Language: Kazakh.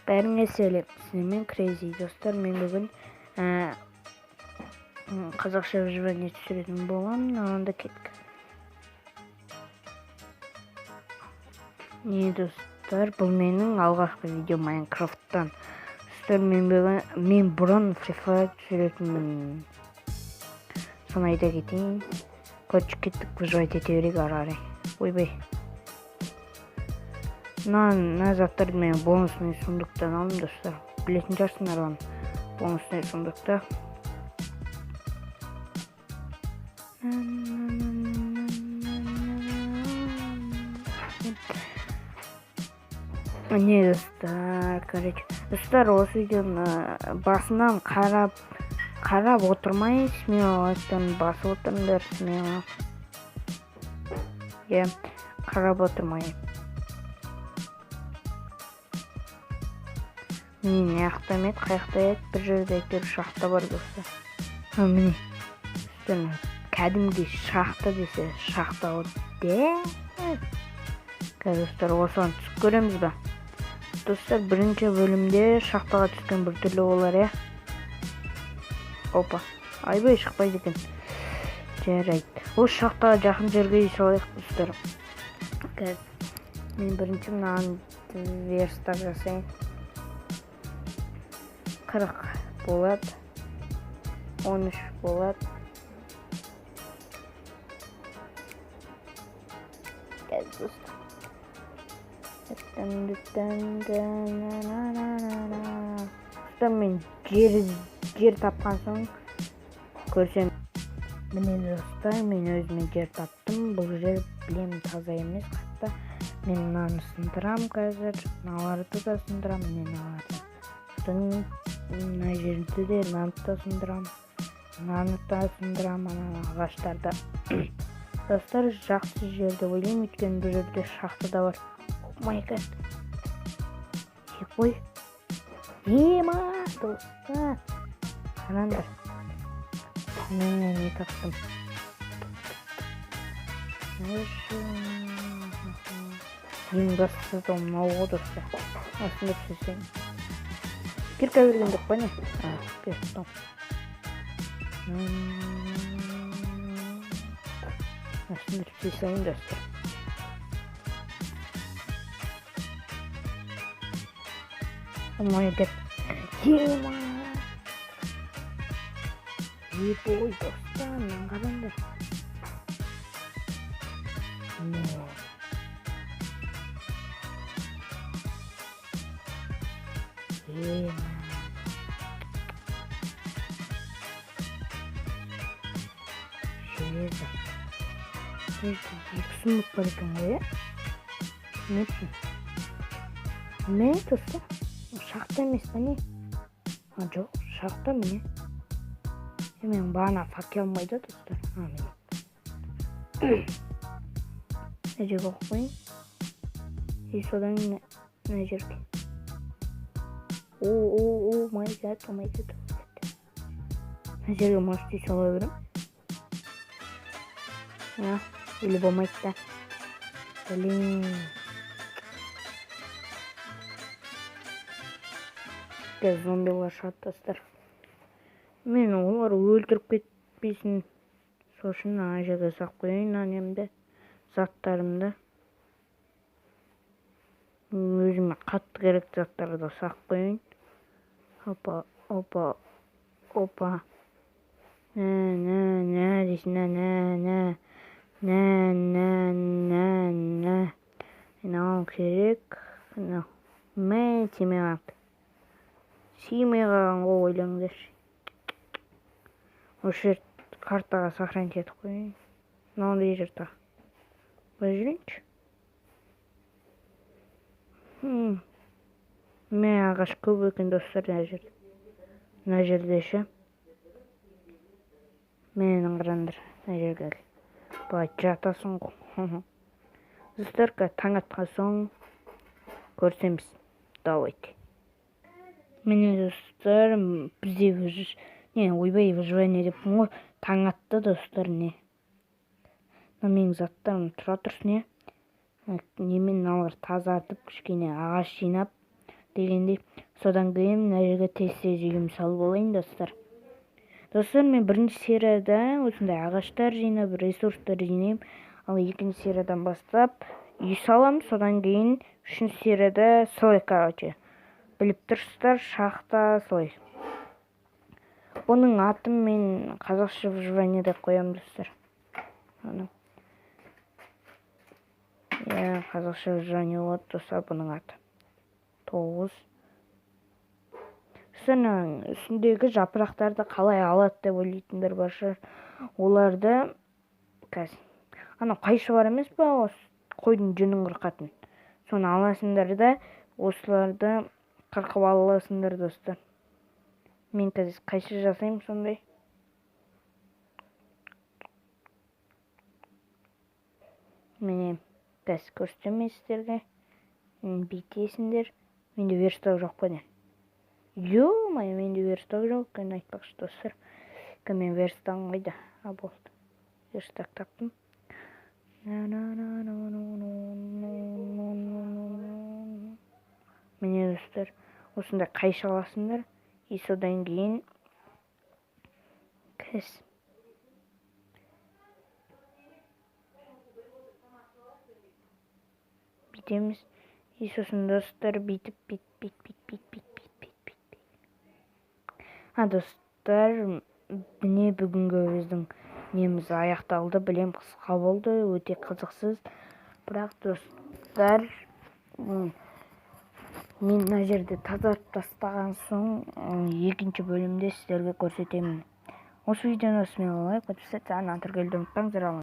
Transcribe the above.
Бәріңе сәлем, сізмен Crazy достар. Мен бүгін қазақша выживание түсіретін боламын. Анда кеттік. Не достар, бұл менің алғашқы видео Майнкрафттан. Достар, мен бұрын Free Fire түсіретінмін. Соны айта кетейін. Короче, кеттік, выживать ете берейік ары-қарай. Ойбай. Мына заттарды мен бонусный сундуктан алдым достар. Білетін шығарсыңдар оны. Бонусный сундукта. Не достар, короче. Достар, осы видеоны басынан қарап отырмай, смело басып отырыңдар, смело. Қарап отырмай. Міне аяқтам еді, қаяқта еді, бір жерде әйтеуір шахта бар достар. Міне, кәдімгі шахта десе, шахта ғой. Достар, осыған түсіп көреміз ба? Достар, бірінші бөлімде шахтаға түскен бір түрлі олар, Опа, айбай шықпайды екен. Жарайды. Ол шахтаға жақын жерге салайық достар. Мен бірінші мынаған верстап жасайын. 40 болады, 13 болады. Достар. Мен жер тапқан соң көрсем. Міне достар, мен өзіме жер таптым. Бұл жер білем таза емес қатта. Мен мынаны сындырам қазір. Мыналарды да сындырам, мыналарды. Мына жерді де мынаны да сындырам. Мынаны да сындырам, ана ағаштарда. Достар, жақсы жерді ойлаймын, өйткені бұл жерде шахта да бар. О май гад. Қой. Ема, достар. Қараңдар. Мен не таптым. Ең бастысы да мынау ғой достар. Осында түсесең. Кирка бергендік па не? Бердім. Осында түсесең достар. Ой, деп. Ема! Ой, достар, мен қараңдар. Железо. Екі сұмдық бар екен ғой, Не достар? Шахта емес па не? Жоқ, шахта міне. Мен бағана факел алмайды достар. Міне. Жерге қойын. Содан мына жерге. О май гад. Мына жерге мосты сала берем. Или болмайды да. Блин. Зомбилар шығады достар. Мен олар өлтіріп кетпейсін. Сосын ана жерге сақ қойын анемді, заттарымды. Өзіме қатты керек заттарды сақ қойын. Опа. Дейсін, Мынау керек. Мен тимей қалған ғой, ойлаңдар. Осы жер картаға сохранить етіп қойын. Мынандай жерді. Бұл жүрейінші. Мен ағаш көп екен достар мына жерде ше. Менің қараңдар мына жерге. Бұлай жатасың ғой. Достар, таң атқан соң көрсеміз. Давайте. Міне достар, бізде ойбай выживание деппін ғой. Таң атты достар, не. Менің заттарым тұра тұрсын, Немен алар тазартып, кішкене ағаш жинап, дегендей. Содан кейін мына жерге тез жұмсалып болайын достар. Достар, мен бірінші серияда осындай ағаштар жинап, ресурстар жинаймын. Ал екінші сериядан бастап үй салам. Содан кейін үшінші серияда солай, короче. Біліп тұрсыздар, шахта солай. Бұның атын мен қазақша выживание деп қоямын достар. Қазақша выживание болады достар, бұның аты. 9. Үстіндегі жапырақтарды қалай алады деп ойлайтындар бар шығар. Оларды қайшы бар емес па, қойдың жүнін қырқатын. Соны аласыңдар да осыларды қырқып аласыңдар достар. Мен қазір қайшы жасаймын сондай. Міне қазір көрсетемін сіздерге. Бүйтесіңдер. Менде верстак жоқ па не? Ё-моё, менде верстак жоқ екен, айтпақшы достар. Мен верстагым қайда? Болды. Верстак таптым. Міне достар, осындай қайшы аласыңдар. Содан кейін бүйтеміз. Сосын достар бүйтіп. Достар, міне бүгінгі біздің неміз аяқталды. Білем, қысқа болды, өте қызықсыз. Бірақ достар, мен мына жерде тазартып тастаған соң екінші бөлімде сіздерге көрсетемін. Осы видеоны осымен лайк, подписаться, ана түргелді ұмытпаңыздар.